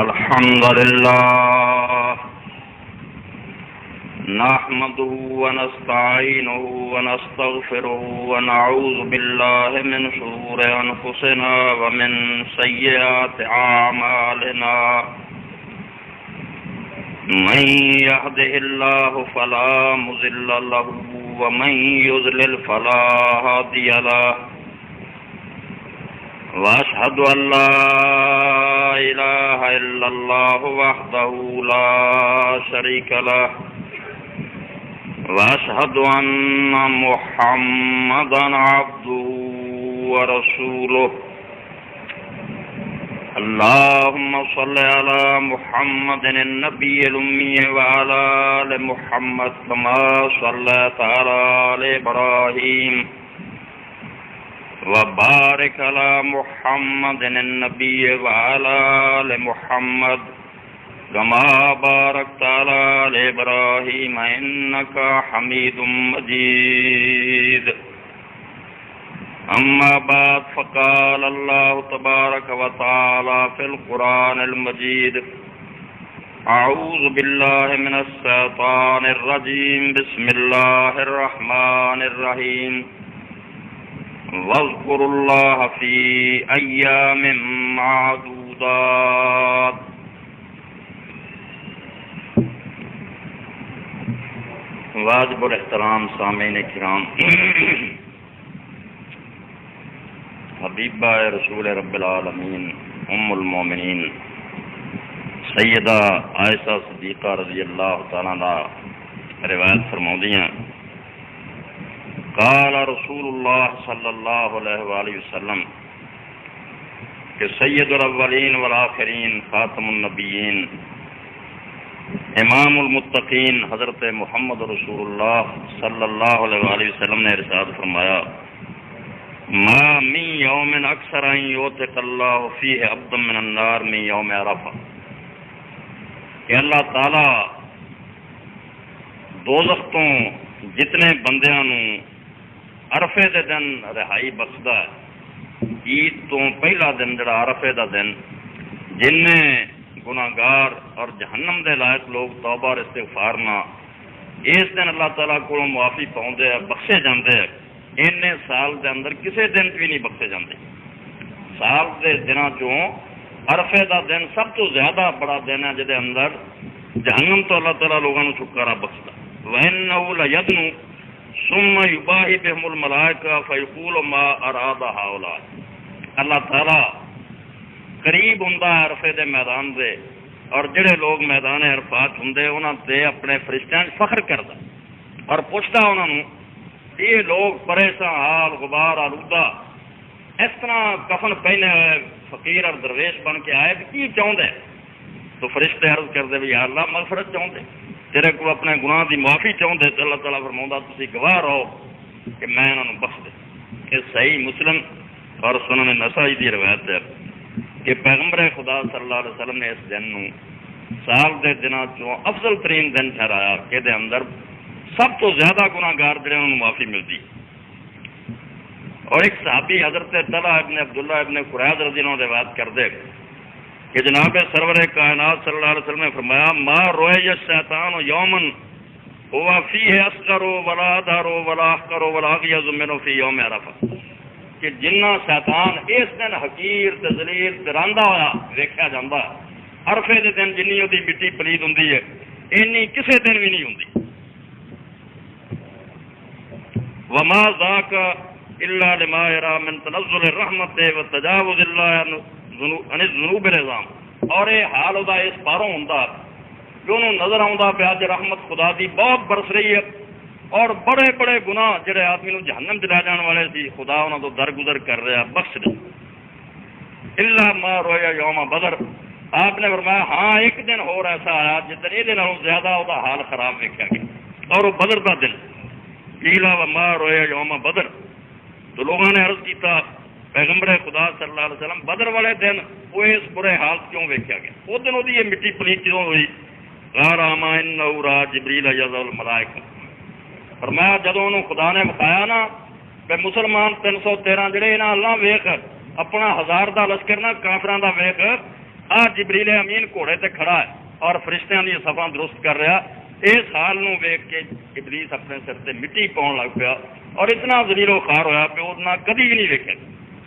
الحمد لله نحمده ونستعينه ونستغفره ونعوذ بالله من شرور أنفسنا ومن سيئات أعمالنا من يهده الله فلا مضل له ومن يضلل فلا هادي له وأشهد أن لا إله إلا الله وحده لا شريك له وأشهد أن محمدا عبده ورسوله اللهم صل على محمد النبي الأمي وعلى آل محمد كما صليت على آل إبراهيم وبارك على محمد النبي وعلى آل محمد كما باركت على آل إبراهيم إنك حميد مجيد أما بعد فقال الله تبارك وتعالى في القرآن المجيد أعوذ بالله من الشيطان الرجيم بسم الله الرحمن الرحيم واذكروا الله في أيام معدودات واجب الاحترام سامعین کرام، حبیبہ رسول رب العالمین ام المومنین سیدہ عائشہ صدیقہ رضی اللہ تعالیٰ عنہ روایت فرماؤندیاں قال رسول اللہ صلی اللہ علیہ وآلہ وسلم کہ سید الاولین والآخرین خاتم النبیین امام المتقین حضرت محمد رسول اللہ صلی اللہ علیہ وآلہ وسلم نے ارشاد فرمایا ما من یوم اکثر ان یعتق اللہ فیہ عبدا من النار من یوم عرفہ، کہ اللہ تعالی دوزخ تو جتنے بندیاں نو عرفے دے دن رہائی بخشدا ہے، عید تو پہلا دن جڑا عرفے دا دن جن میں گناہگار اور جہنم دے لائق لوگ توبہ اور استغفار نہ اس دن اللہ تعالیٰ کو معافی پاؤندے ہیں، بخشے جاندے ہیں۔ انہیں سال دے اندر کسے دن بھی نہیں بخشے جاندے۔ سال دے دنوں چوں عرفے دا دن سب تو زیادہ بڑا دن ہے جدے اندر جہنم تو اللہ تعالیٰ لوگوں کو چھٹکارا بخشدا۔ وَإِنَّهُ لَيَدْنُ ثُمَّ يُبَاهِي بِهِمُ الْمَلَائِكَةُ فَيَقُولُ مَا أَرَادَ هَؤُلَاءِ، اللہ تعالیٰ قریب ہوندا عرفے دے میدان دے اور جڑے لوگ میدان عرفات ہوندے انہاں تے اپنے فرشتیاں فخر کردا اور پوچھدا انہاں نوں یہ لوگ پریشان حال غبار آلودہ اس طرح کفن پہنے ہوئے فقیر اور درویش بن کے آئے کہ کی چاہتے؟ تو فرشتے عرض کرتے بھی یا اللہ مغفرت چاہتے، تیرے کو اپنے گناہ دی معافی چاہتے، تو اللہ تعالیٰ فرماؤندا تسی گواہ رہو کہ میں انہاں نوں بخش دے۔ یہ صحیح مسلم اور سنن نسائی دی روایت ہے کہ پیغمبر خدا صلی اللہ علیہ وسلم نے اس دن نوں سال دے دنوں چوں افضل ترین دن ٹھہرایا کہ دے اندر سب تو زیادہ گناہگار جڑے انہوں معافی ملتی۔ اور ایک صحابی حضرت طلحہ ابن عبداللہ ابن قریظ رضی اللہ عنہ روایت کر دے کہ جناب سرور کائنات صلی اللہ علیہ وسلم نے فرمایا ما روی الشیطان یوما هو فیہ اصغر ولا اظہر ولا احقر ولا اغیظ منہ فی یوم عرفہ، کہ جنہ شیطان اس دن حقیر تے ذلیل تے راندا ہوا ویکھیا جاندا عرفے دے دن جنی وہ مٹی پلید ہوندی ہے اینی کسے دن بھی نہیں ہوندی۔ وما ذاک الا لما یرا من تنزل الرحمت وتجاوز اللہ عن الذنوب العظام، اور یہ حال ہوتا اس پاروں ہوندا کہ انہوں نظر آਉਂدا پیا کہ رحمت خدا دی بہت برس رہی ہے اور بڑے بڑے گناہ جڑے آدمی نو جہنم چ لے جان والے سی خدا انہاں تو درگزر کر رہا بخش دے۔ الا ما رویا یوم بدر، آپ نے فرمایا ہاں ایک دن اور ایسا آیا جس دن یہ زیادہ وہ حال خراب دیکھا گیا اور وہ بدر کا دن قیل وما رویا یوم بدر، تو لوگوں نے عرض کیتا پیغمبر خدا صلی اللہ علیہ وسلم بدر والے دن وہ اس برے حال کیوں ویکھیا گیا؟ اس دن وہ یہ مٹی پلیت کیوں ہوئی؟ غار آما انہ را جبریل یضع الملائکہ، فرمایا جدو انہوں خدا نے بتایا نا کہ مسلمان 313 جڑے انہاں اللہ ویخ اپنا 1000 دا لشکر نہ کافراں دا ویخ جبریل امین گھوڑے تے کھڑا ہے اور فرشتیاں دی صفاں درست کر رہا. اس حال نو ویکھ کے ابلیس اپنے سر تے مٹی پاؤن لگ پیا اور اتنا ذلیل و خوار ہویا کہ وہ کدی بھی نہیں ویکھے.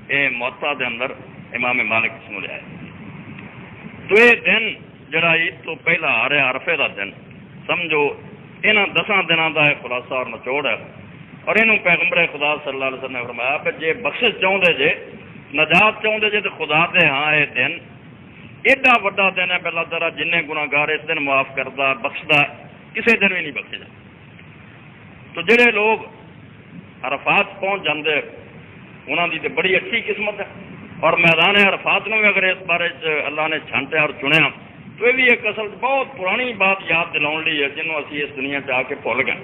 یہ موطا دے اندر امام مالک سنو لیا ہے. تو یہ دن جڑا عید تو پہلا آ رہا عرفے دا دن سمجھو یہاں 10 دنوں کا خلاصہ اور نچوڑ ہے. اور یہ پیغمبر خدا صلی اللہ علیہ وسلم نے فرمایا کہ جے بخشش چاہتے جے نجات چاہتے جے تو خدا دے ہاں یہ دن ایڈا وڈا دن ہے. اللہ تعالیٰ جن گناہگار اس دن معاف کرتا بخشتا کسی دن بھی نہیں بخشے جا. تو جڑے لوگ عرفات پہنچ جاندے انہوں کی تو بڑی اچھی قسمت ہے. اور میدان عرفات میں بھی اگر اس بارے اللہ نے چھانٹیا اور چنیا تو یہ بھی ایک اصل بہت پرانی بات یاد دلاؤ لی ہے جنہوں اسی اس دنیا سے آ کے بھول گئے.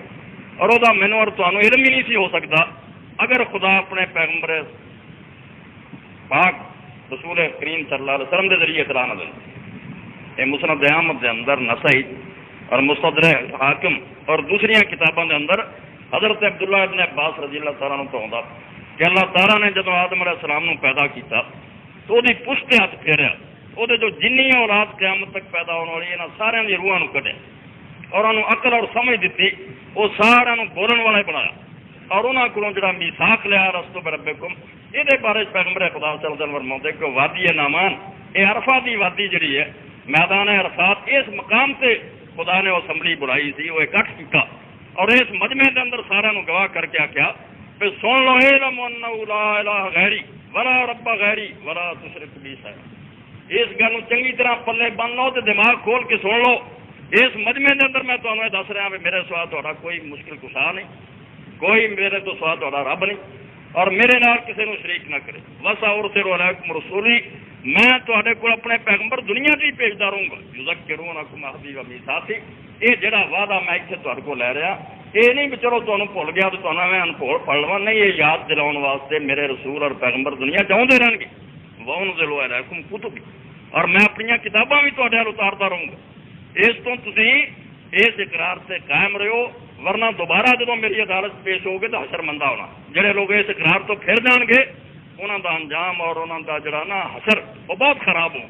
اور وہ مینو اور تمہیں علم ہی نہیں سی ہو سکتا اگر خدا اپنے پیغمبر پاک رسول کریم صلی اللہ علیہ وسلم کے ذریعے اطلاع نہ دیں. یہ مسند احمد کے اندر نسائی اور مستدرک حاکم اور دوسری کتابوں کے اندر حضرت عبداللہ ابن عباس رضی اللہ تعالیٰ عنہ تو آتا کہ اللہ تعالیٰ نے جب آدم علیہ السلام نو پیدا کیتا تو وہ پشت ہاتھ پھیریا وہ جو جنی اولاد قیامت تک پیدا ہونے والی یہاں سارے کی روحوں کھڈیا اور انہوں عقل اور سمجھ دیتی وہ سارا بولن والے بنایا اور انہوں کو جڑا میثاق لیا رستو بربکم یہ بارے پیغمبر خدا صلی اللہ علیہ وسلم فرماتے کہ وادی نامان یہ عرفہ دی وادی جڑی ہے میدان عرفات اس مقام سے خدا نے اسمبلی بلائی سی وہ اکٹھ کیا اور اس مجمع کے اندر سارا گواہ کر کے آخیا کہ سن لو علم انہ لا الہ غیری ولا رب غیری ولا تشرک بی شیئا. اس گل چنگی طرح پلے بن لو تو دماغ کھول کے سن لو. اس مجمع کے اندر میں تمہیں دس رہا کہ میرے سوا تا کوئی مشکل کشا نہیں کوئی میرے تو سوا تا رب نہیں اور میرے نال کسی نے شریک نہ کرے. وسا ارسل علیکم رسولی میں تے کو اپنے پیغمبر دنیا سے ہی بھیجتا رہوں گا. یذکرونکم عہدی و میثاقی یہ جڑا وعدہ میں اتنے تے کو لے رہا یہ نہیں بھی چلو تمہیں بھول گیا تو تمہیں میں انپڑھ پڑھ لوا نہیں. یہ یاد دلاؤ واسطے میرے رسول اور پیغمبر دنیا چاہتے رہن گے. وانزل علیکم کتب اور میں اپنی کتاباں بھی تے اتارتا رہوں گا. اس تو تسی اس اقرار سے قائم رہو ورنہ دوبارہ جب میری عدالت پیش ہوگی تو حشر مندہ ہونا. جڑے لوگ اس اقرار تو پھر جان گے انہوں کا انجام اور انہوں کا جڑا نا حشر وہ بہت خراب ہو.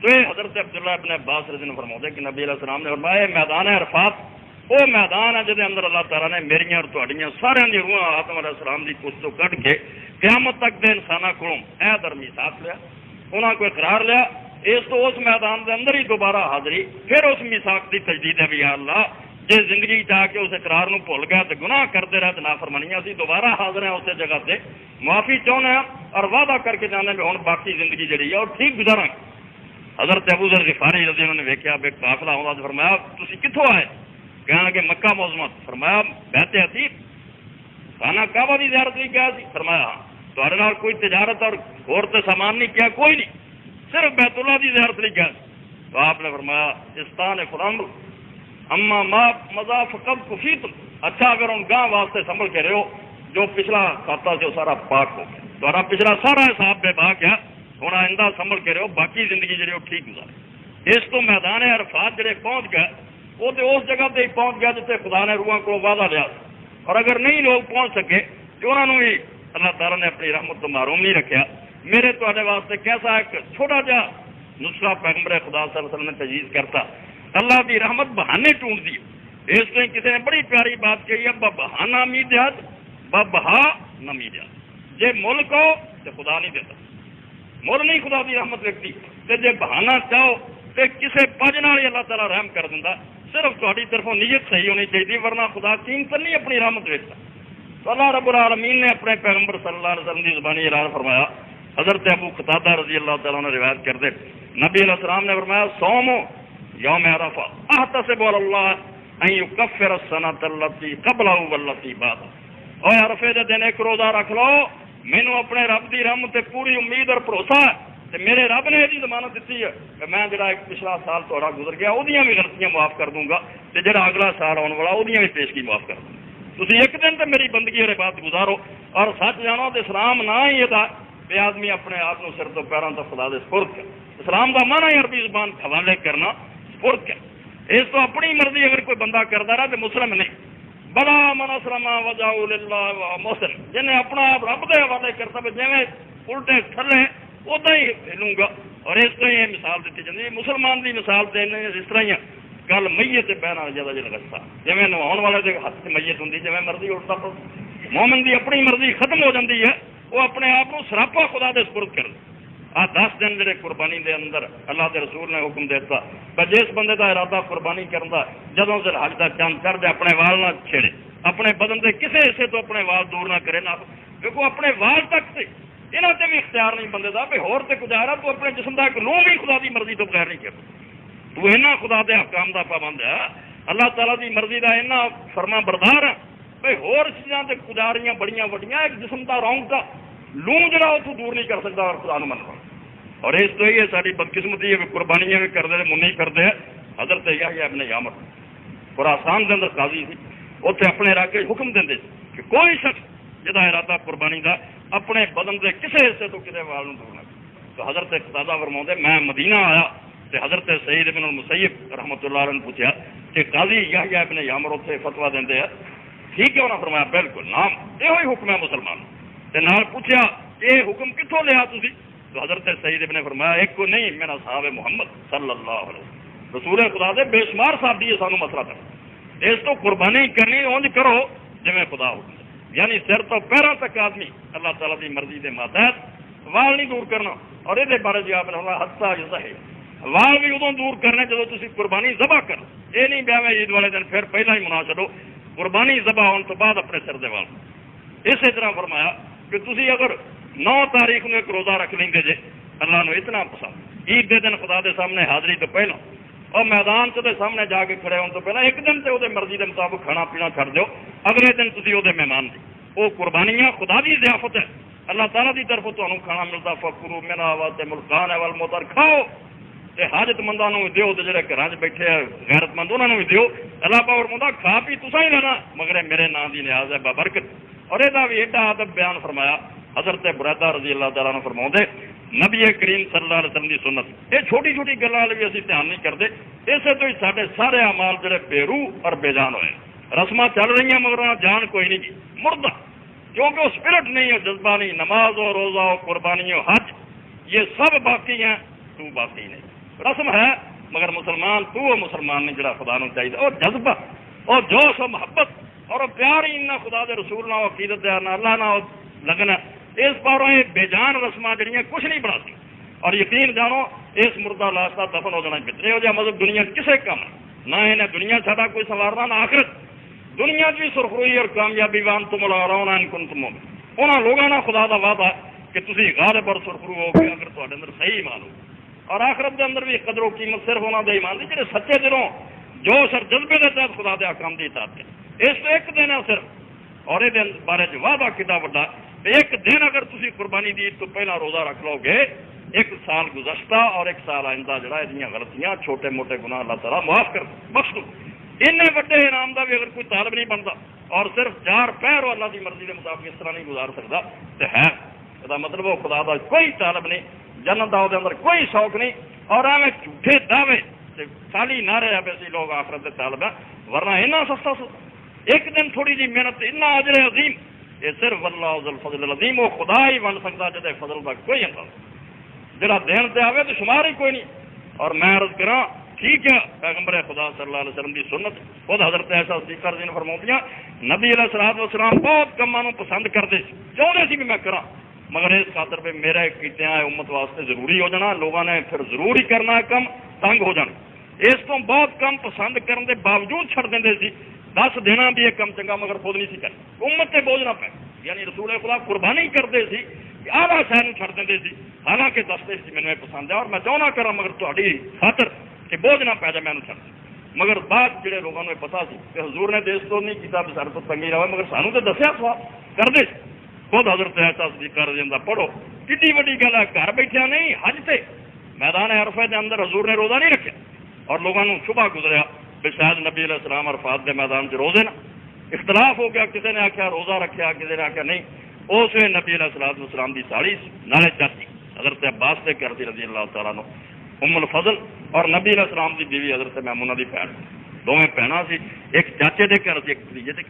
تو یہ حضرت عبداللہ ابن عباس رضی اللہ عنہ فرماتے کہ نبی علیہ السلام نے فرمایا میدان عرفات وہ میدان ہے جہاں اندر اللہ تعالیٰ نے میری اور تھوڑیاں سارے کی روحاں آدم علیہ السلام کی کچھ تو کٹ کے قیامت تک دے انسانوں کو در میثاق لیا انہوں کو اقرار لیا. اس تو اس میدان کے اندر ہی دوبارہ حاضری پھر اس میثاق کی تجدید ہے بھی یا اللہ جی زندگی چاہ کے اس اقرار نو بھول گیا تو گناہ کرتے رہے تو نافرمانیاں اسی دوبارہ حاضر ہیں اسی جگہ سے معافی چاہتے ہیں اور وعدہ کر کے جانے میں ہوں باقی زندگی جڑی ہے اور ٹھیک گزارا. حضرت ابو ذر غفاری رضی اللہ عنہ نے ویکیا بے قافلہ آؤں تو فرمایا تسی کتوں آئے کہنے کہ مکہ معظمت. فرمایا بیت عتیق خانہ کعبہ کی زیارت نہیں کیا سی. فرمایا ہاں. تہاڈے نال کوئی تجارت اور تے سامان نہیں کیا کوئی نہیں صرف بیت اللہ کی زیارت نہیں کیا. تو آپ نے فرمایا استان قرآن اما ما مزا فقط کفیت. اچھا اگر ان گاہ واسطے سنبھل کے رہو جو پچھلا کھاتا سے وہ سارا پاک ہو گیا تمہارا پچھلا سارا حساب بے باک ہے ہوں آئندہ سنبھل کے رہو باقی زندگی جی وہ ٹھیک گزارے. اس تو میدان عرفات جڑے پہنچ گئے وہ تو اس جگہ تے ہی پہنچ گیا جتنے خدا نے روحاں کو وعدہ لیا. اور اگر نہیں لوگ پہنچ سکے تو انہوں نے بھی اللہ تعالیٰ نے اپنی رحمت تو معروم نہیں رکھا. میرے تے واسطے کیسا ایک چھوٹا جا نسخہ پیغمبر خدا صلی اللہ علیہ وسلم نے تجویز کرتا. اللہ کی رحمت بہانے ٹونٹ دی. اس لیے کسی نے بڑی پیاری بات کہی ہے بہانہ میدیات بہا نہ میدیات. جے ملک ہو تو خدا نہیں دیتا مول نہیں خدا کی رحمت رکھتی تو جے بہانہ چاہو تو کسی پج نال ہی اللہ تعالیٰ رحم کر دینا. صرف تھوڑی طرفوں نیت صحیح ہونی چاہیے ورنہ خدا قیمت نہیں اپنی رحمت ویچتا. تو اللہ رب العالمین نے اپنے پیغمبر صلی اللہ علیہ وسلم کی زبانی اعلان فرمایا. حضرت ابو قتادہ رضی اللہ تعالیٰ نے روایت کرتے نبی علیہ السلام نے فرمایا صوم یوم عرفہ احتسب علی اللہ ان یکفر السنۃ التی قبلہ والتی بعدہ. اور عرفے دے دن ایک روزہ رکھ لو مینوں اپنے رب دی رحمت تے پوری امید اور بھروسہ ہے تے میرے رب نے یہ ضمانت دیتی ہے کہ میں جڑا ایک پچھلا سال تھوڑا گزر گیا وہ بھی غلطیاں معاف کر دوں گا تے جڑا اگلا سال آنے والا وہ بھی پیشگی معاف کر دوں گا. تسی ایک دن تے میری بندگی اور عبادت گزارو اور سچ جانو تے اسلام نہ ہی یہ بے آدمی اپنے آپ کو سر تو پیروں تو خدا دے سپرد کر. اسلام کا معنی عربی زبان حوالے کرنا سپرد کر. اس تو اپنی مرضی اگر کوئی بندہ کرتا رہا تو مسلم نہیں. بلا من اسلم وجهه لله محسن جنہیں اپنا آپ رب دے حوالے کرتا ہے جیویں الٹے تھلے ادا ہی لوں گا اور اس طرح یہ مثال دیتی جاتی ہے مسلمان کی مثال دینے اس طرح ہی کل میت بہنا زیادہ جل رستا جی نواؤن والے کے ہاتھ سے میت ہوں جی مرضی اٹھتا پڑ مومن کی اپنی مرضی ختم ہو جاتی ہے وہ اپنے آپ کو سراپا خدا دے سپرد کر 10 دن جڑے قربانی دے اندر اللہ کے رسول نے حکم دیتا کہ جس بندے کا ارادہ قربانی کرتا جدوں سے حج کا چند چڑھ جائے اپنے وال نہ چھیڑے اپنے بدن کے کسی حصے تو اپنے وال دور نہ کرے نہ کیونکہ اپنے وال تک سے یہاں سے بھی اختیار نہیں بندے کا بھی ہور تے گزارا تو اپنے جسم کا ایک لوہ بھی خدا کی مرضی تو بغیر نہیں کرتا تو اینا خدا دے حکام کا پابند ہے اللہ تعالیٰ کی مرضی کا اینا فرما بردار ہے بھائی ہور چیزاں تے گزاریاں بڑیاں وڈیاں ایک جسم کا رونگ کا لوہ جڑا اتوں دور نہیں کر سکتا اور خدا نو من اور اس تو یہ ساری بدقسمتی ہے کہ قربانیاں بھی کرتے ہیں منہ نہیں کرتے ہیں حضرت یحییٰ ابن یامر خراسان کے اندر قاضی سی اتنے اپنے علاقے حکم دیں کہ کوئی شخص جہاں ارادہ قربانی کا اپنے بدن کے کسی حصے تو کسی وال دور نہ تو حضرت قتادہ فرماؤں میں مدینہ آیا تو حضرت سعید ابن المسیب رحمۃ اللہ علیہ نے پوچھا کہ قاضی یحییٰ ابن یامر اتنے فتوا دیں ٹھیک ہے انہوں نے فرمایا بالکل نام یہ حکم ہے مسلمان تے نال پوچھا یہ حکم کتوں لیا تھی تو حضرت سعید ابن نے فرمایا ایک کو نہیں میرا صحابہ محمد صلی اللہ علیہ وسلم رسول خدا دے بے شمار صاحب یہ سانو مسئلہ کر اس تو قربانی کرنی اونج کرو جی خدا حکم یعنی سر تو پیروں تک آدمی اللہ تعالیٰ کی مرضی کے ماتحت وال نہیں دور کرنا اور یہ بارے جی آپ نے حصہ جیسا ہے وال بھی ادو دور کرنے جب تھی قربانی ذبح کرو یہ نہیں بیا میں عید والے دن پھر پہلا ہی منا چلو قربانی ذبح ہونے تو بعد اپنے سر دے وال اسی طرح فرمایا کہ تھی اگر 9 تاریخ میں ایک روزہ رکھ لیں جے اللہ نے اتنا پسند عید دے دن خدا دے سامنے حاضری تو پہلو اور میدان سے سامنے جا کے کھڑے ہونے تو پہلے ایک دن سے وہ مرضی کے مطابق کھانا پینا چھڑ دو اگلے دن تھی وہ مہمان دی وہ قربانیاں خدا کی ضیافت ہے اللہ تعالیٰ کی طرف تمہیں کھانا ملتا فکرو میرا آواز ملکان ہے وال موتر کھاؤ تے حاجت مندوں بھی دیو تے جڑے گھر بیٹھے غیرت مند انہوں بھی دیو اللہ پاک فرماتا کھا پی تسا ہی لینا مگر میرے نام کی نیاز ہے بابرکت اور یہ بھی ایڈا ادب بیان فرمایا حضرت بریدہ رضی اللہ تعالیٰ نے فرماؤں نبی کریم صلی اللہ علیہ وسلم کی سنت یہ چھوٹی چھوٹی گلوں بھی اسی دھیان نہیں کرتے اسے تو ہی سارے سارے اعمال جڑے بے روح اور بے جان ہوئے رسم چل رہی ہیں مگر جان کوئی نہیں کی مردہ کیونکہ وہ اسپرٹ نہیں ہو جذبہ نہیں نماز ہو روزہ ہو قربانی ہو حج یہ سب باقی ہیں تو باقی نہیں رسم ہے مگر مسلمان تو وہ مسلمان نہیں جڑا خدا نو چاہیے اور جذبہ اور جوش و محبت اور پیار ہی نہ خدا دے رسول نہ عقیدت نہ اللہ نہ لگنا اس پاروں یہ بے جان رسم جہاں کچھ نہیں بناتی اور یقین جانو اس مردہ لاش کا دفن ہو جانا بہتر یہ جہاں مذہب دنیا کسے کام نہ انہیں دنیا ساڈا کوئی سنوارنا نہ آخرت دنیا بھی سرخروئی اور کامیابی وان تم لاؤنا کن تم انہوں لوگوں نے خدا کا وعدہ کہ تھی غالب اور سرخرو ہو گئے اگر تے اندر صحیح ایمان ہو اور آخرت کے اندر بھی قدر و قیمت صرف انہوں نے ایمان دی جڑے سچے دلوں جوش اور جذبے کے تحت خدا دے احکام دی اطاعت کریں اس تو ایک دن ہے صرف اور یہ دن بارے وعدہ کتا بڑا ایک دن اگر تھی قربانی دی تو پہلا روزہ رکھ لو گے ایک سال گزشتہ اور ایک سال آئندہ جڑا یہ غلطیاں چھوٹے موٹے گناہ اللہ تعالیٰ معاف کر بخش دو ان وڈے انعام کا بھی اگر کوئی طالب نہیں بنتا اور صرف 4 پیر اللہ کی مرضی کے مطابق اس طرح نہیں گزار سکتا تو ہے یہ مطلب وہ خدا کا کوئی طالب نہیں جنت کا اندر کوئی شوق نہیں اور ایویں جھوٹے دعوے خالی نہ رہے ویسے لوگ آخرت کے طالب ہیں ورنہ اتنا سستا ایک دن تھوڑی جی محنت اتنا اجر عظیم یہ صرف اللہ ذو الفضل العظیم وہ خدا ہی بن سکتا جہاں فضل کا کوئی انداز جہاں دین سے آئے تو شمار ہی کوئی نہیں اور میں عرض کرا ٹھیک ہے پیغمبر خدا صلی اللہ علیہ وسلم کی سنت خود حضرت ایسا صدیقہ رضی اللہ فرماؤں نبی علیہ الصلوۃ والسلام بہت کاموں پسند کرتے چاہتے سی بھی میں کرا مگر اس خاطر پہ میرا کیتے ہیں امت واسطے ضروری ہو جانا لوگوں نے پھر ضرور ہی کرنا ہے کم تنگ ہو جانا اس تو بہت کم پسند کرنے کے باوجود چھڑ دیں سی 10 دینا بھی ایک کم چنگا مگر خود نہیں سی کر امت سے بوجھ نہ پے یعنی رسول خدا قربانی کرتے سی آدھا شہر چھڑ دیں سی حالانکہ دستے سی مجھے پسند ہے اور میں چاہنا کرا مگر تاری خاطر کہ بوجھ نہ پی جائے میں چھڑ مگر بعد جڑے لوگوں نے پتا سی کہ حضور نے دیش تو نہیں کیا بھی سارے تو تنگی رہے مگر سانو تو دسیا سوال کرتے خود حضرت ایسا صدیقہ رضی اللہ پڑھو کتنی بڑی گل ہے گھر بیٹھیا نہیں حج سے میدان عرفہ کے اندر حضور نے روزہ نہیں رکھا اور لوگوں نے شبہ گزریا بھی شاید نبی علیہ السلام عرفات کے میدان سے روزے نا اختلاف ہو گیا کسی نے آخیا روزہ رکھا کسی نے آخیا نہیں اس ویلے نبی علیہ السلام کی ساڑی نالے چاچی حضرت عباس سے کرتی رضی اللہ تعالیٰ نے ام الفضل اور نبی علیہ السلام کی بیوی حضرت میمونہ کی بھن دونوں بہنیں سی ایک چاچے کے گھر سے ایک بھتیجے کے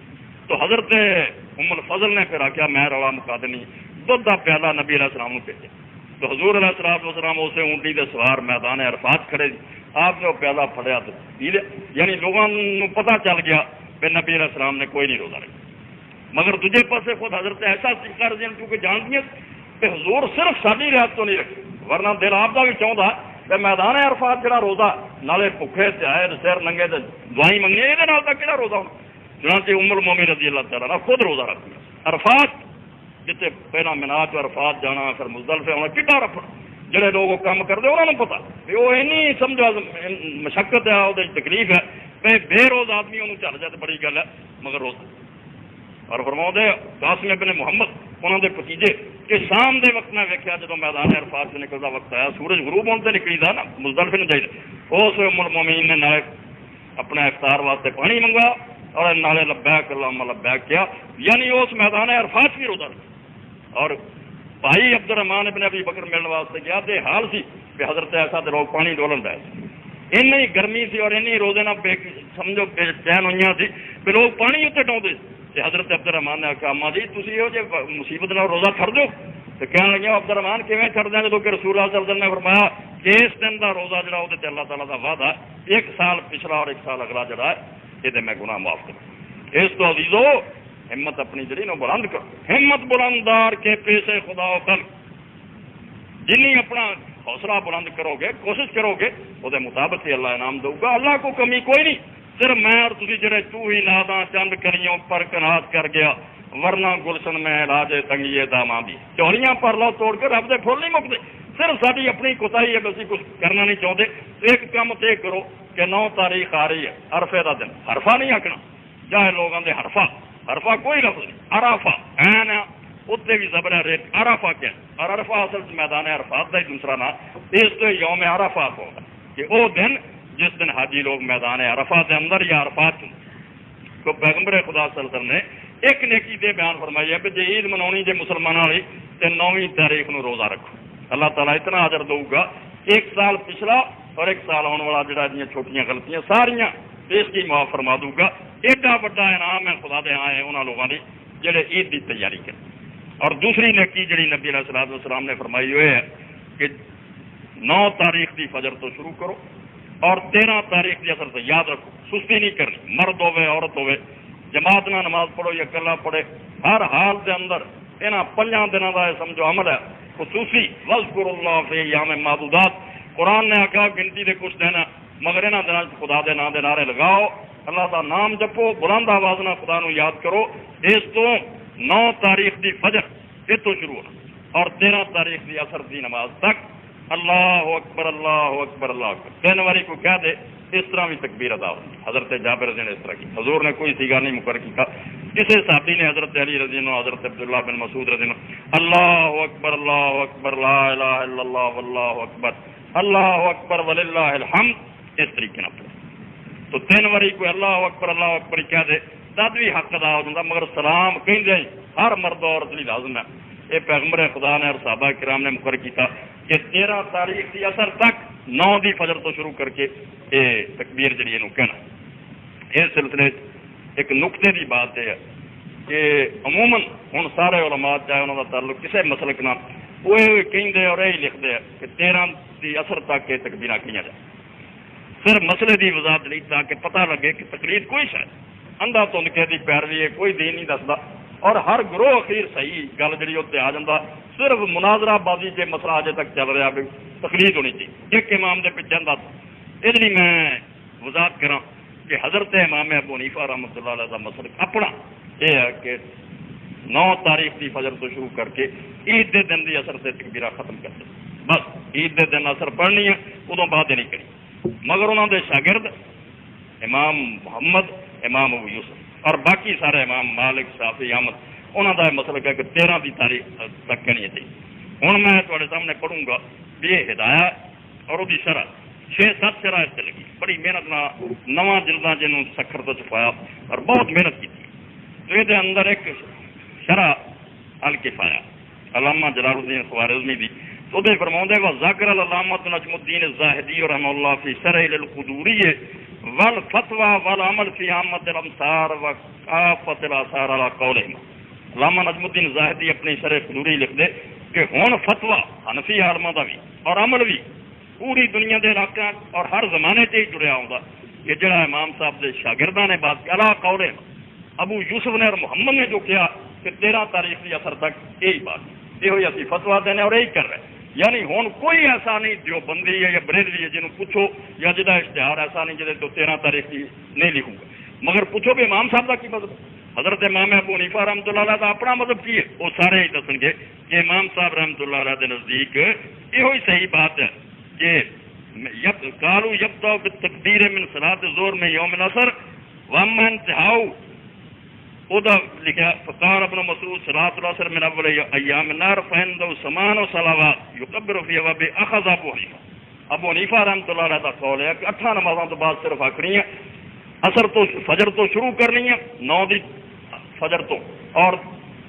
تو حضرت ام الفضل نے پھر آخیا میں رولا مکا دینی دودھ کا پیالہ نبی علیہ السلام کو بھیجا تو حضور علیہ الصلوۃ والسلام اسے اونٹی کے سوار میدان عرفات کھڑے، آپ نے وہ پیالہ پھڑیا تو پی لیا، یعنی لوگوں کو پتہ چل گیا کہ نبی علیہ السلام نے کوئی نہیں روزہ رکھا۔ مگر دوجے پاسے خود حضرت ایسا کر دیں کیونکہ جانتی ہیں کہ حضور صرف ساری رعایت تو نہیں رکھی، ورنہ دل آپ کا بھی چاہتا کہ میدان عرفات جڑا روزہ نالے بھوکے سے آئے سر ننگے تو دعائیں منگنی، یہ کہڑا روزہ ہونا؟ چنانچہ ام المومنین رضی اللہ تعالیٰ عنہ خود روزہ رکھنا عرفات، جتنے پہلا مناج عرفات جانا پھر مزدلفہ ہونا کتا رکھنا، جڑے لوگ کام کرتے انہوں نے پتا کہ وہ اینی سمجھو مشقت ہے، وہ تکلیف ہے کہ بے روز آدمی انہوں چل جائے تو بڑی گل ہے، مگر روزہ اور فرماؤ دے قاسم ابن محمد انہوں دے بھتیجے کہ شام دے وقت میں ویکیا جب میدان عرفات سے نکلتا وقت آیا، سورج غروب ہونے سے نکلی تھا نا مزدلفے نہیں چاہیے، اس ام المومنین نے نالے اپنا افطار واسطے پانی منگوا اور نالے لبیک اللہم لبیک کیا، یعنی اس میدان عرفات بھی روزہ رکھا۔ اور بھائی عبد الرحمان ابن ابی بکر ملنے واسطے گیا تو حال سی کہ حضرت ایسا تو لوگ پانی ڈولن رہے، این گرمی سی اور این روزے نہ سمجھو بے چین ہوئی سی کہ لوگ پانی اتنے ڈاؤتے کہ حضرت عبد الرحمان نے آخیا اما جی تھی یہ جی مصیبت نہ روزہ چھڑ دو تو کہنے لگے عبد الرحمان کیون چھڑ دیں جب کہ رسول اللہ صلی اللہ علیہ وسلم نے فرمایا کہ اس دن کا روزہ جڑا وہ اللہ تعالیٰ کا وعدہ ایک سال پچھلا اور ایک سال اگلا جڑا ہے یہ میں گناہ معاف کروں۔ اس تو عزیزو ہمت اپنی جڑی نو بلند کرو، ہمت بلندار کے پیشے خدا و خلق، جنی اپنا حوصلہ بلند کرو گے کوشش کرو گے وہ مطابق ہی اللہ انعام دے گا، اللہ کو کمی کوئی نہیں، صرف میں اور تسی جڑے تو ہی ناداں چند کریوں پر کنات کر گیا، ورنہ گلشن میں علاج تنگیے داما دی چوریاں پر لو توڑ کے رب دے پھول نہیں مکتے، صرف ساری اپنی کوتاہی ہے، اسی کچھ کرنا نہیں چاہتے۔ ایک کام طے کرو کہ 9 تاریخ آ رہی ہے عرفے کا دن، حرفہ نہیں آکنا چاہے لوگوں دے حرفہ کوئی لفظ نہیں، عرفہ این اتنے بھی زبر ریت عرفہ کیا، اور عرفہ اصل میدان عرفات کا ہی دوسرا نام، اس تو یوم عرفات ہوگا کہ وہ دن جس دن حاجی لوگ میدان عرفات کے اندر یا عرفات کو پیغمبر خدا صلی اللہ علیہ وسلم نے ایک نیکی دے بیان فرمائی ہے کہ جی عید مناونی جی مسلمانوں والی تو 9ویں تاریخ نو روزہ رکھو، اللہ تعالیٰ اتنا اجر دے گا، ایک سال پچھلا اور ایک سال آنے والا جڑا جی چھوٹیاں غلطیاں ساریاں اس کی معاف فرما دوں گا۔ ایڈا بڑا انعام ہے خدا دے ہاں ہے انہوں لوگوں نے جڑے عید کی تیاری کریں۔ اور دوسری نیکی جڑی نبی علیہ الصلوۃ والسلام نے فرمائی ہوئے ہے کہ 9 تاریخ کی فجر تو شروع کرو اور 13 تاریخ کی اثر سے یاد رکھو، سستی نہیں کرنی، مرد ہوے عورت ہوے، جماعت نہ نماز پڑھو یا کلا پڑھے، ہر حال کے اندر یہاں 5 دنوں کا سمجھو عمل ہے خصوصی وذکروا اللہ فی ایام معدودات، قرآن نے آخیا گنتی دے کچھ دن مگر یہاں دنوں خدا دے نام دے نعرے لگاؤ، اللہ کا نام جپو، بلند آواز نہ خدا نو یاد کرو۔ اس تو 9 تاریخ دی فجر یہ تو شروع ہونا اور 13 تاریخ دی اثر دی نماز تک اللہ اکبر اللہ اکبر اللہ اکبر 3 باری کو کہہ دے، اس طرح بھی تکبیر ادا ہوتی۔ حضرت جابر رضی اللہ عنہ اس طرح کی، حضور نے کوئی سیگا نہیں مقرر کیا، کسی صحابی نے حضرت علی رضی اللہ عنہ، حضرت عبداللہ بن مسعود رضی اللہ عنہ اللہ اکبر لا الہ الا اللہ واللہ اکبر اللہ اکبر وللہ الحمد اس طریقے نہ پڑھے تو 3 باری کوئی اللہ اکبر کہہ دے تد بھی حق ادا ہو جاتا، مگر سلام کہیں جائیں ہر مرد عورت لیے لازم ہے۔ یہ پیغمبر خدا نے اور صحابہ کرام نے مقرر کیا کہ 13 تاریخ کی اثر تک 9 دی فجر تو شروع کر کے یہ تکبیر جڑی ہے کہنا۔ اس سلسلے ایک نقطے کی بات یہ ہے کہ عموماً ہوں سارے علماء چاہے انہوں کا تعلق کسی مسلک نہ وہ کہیں اور یہی لکھتے ہیں کہ 13 دی اثر تک یہ تکبیر کی جائے، صرف مسئلے کی وضاحت نہیں تاکہ پتہ لگے کہ تقلید کوئی شاید اندھا تندکے کی پیروی ہے، کوئی دین نہیں دستا اور ہر گروہ اخیر صحیح گل جی اتنے آ جاتا، صرف مناظرہ بازی کے مسئلہ اجے تک چل رہا بھی تقلید ہونی چاہیے ایک امام کے پیچھے اندھا۔ اس لیے میں وضاحت کرا کہ حضرت امام ابو حنیفہ رحمۃ اللہ علیہ کا مسلک اپنا یہ ہے کہ 9 تاریخ کی فجر تو شروع کر کے عید کے دن کی اثر سے تکبیرہ ختم کر دیں، بس عید کے دن اثر پڑھنی ہے ادو بعد نہیں کری، مگر انہوں کے شاگرد امام محمد امام ابو یوسف اور باقی سارے امام مالک شافعی احمد انہوں کا مسلک ہے کہ 13 کی تاریخ تک کہنی چاہیے۔ ہوں میں تھوڑے سامنے پڑھوں گا بھی یہ ہدایت اور وہ شرح 6-7 شرح اس سے لگی، بڑی محنت نہ 9 جلداں جنہوں سکھر تو چھپایا اور بہت محنت کی تو یہ اندر ایک شرح الکفایہ علامہ جلال الدین خوارزمی دی تو دے فرماؤں و ذکر العلامۃ نجم الدین الزاہدی رحمہ اللہ فی شرح للقدوری والفتوى والعمل فی عامۃ الامصار وکافۃ الاثار علی قولہم۔ علامہ نجم الدین زاہدی اپنی شرح قدوری لکھ دے کہ ہوں فتوا حنفی عالماں دا بھی اور عمل بھی پوری دنیا کے علاقوں اور ہر زمانے سے ہی جڑیا ہوگا کہ جڑا امام صاحب کے شاگرداں نے بات کیا قول ابو یوسف نے اور محمد نے جو کیا کہ 13 تاریخ کی اثر تک یہی بات یہ اسی فتوا دینے اور یہی کر رہے ہیں. یعنی ہوں کوئی ایسا نہیں جو بندی ہے یا بریلوی ہے جنہوں پوچھو یا جہاں اشتہار ایسا نہیں جہاں تو 13 تاریخ کی نہیں لکھوں گا مگر پوچھو کہ امام صاحب کا کی مطلب حضرت امام ابو حنیفہ رحمۃ اللہ علیہ کا اپنا مطلب کی ہے وہ سارے ہی دسن گے کہ امام صاحب رحمۃ اللہ علیہ کے نزدیک یہ صحیح بات ہے کہ کالو یبدأ بالتکبیر من صلاۃ الظہر میں یوم العصر واما انتہاؤ ادا لکھا فقال ابن مسعود صلاۃ العصر من اول ایام النار فعنده 8 صلوات یکبر فیها باخذ ابو حنیفہ رحمۃ اللہ علیہ کا قول ہے کہ 8 نمازوں تو بعد صرف آکھنی ہے اثر تو فجر تو شروع کرنی ہے 9 دی فجر تو اور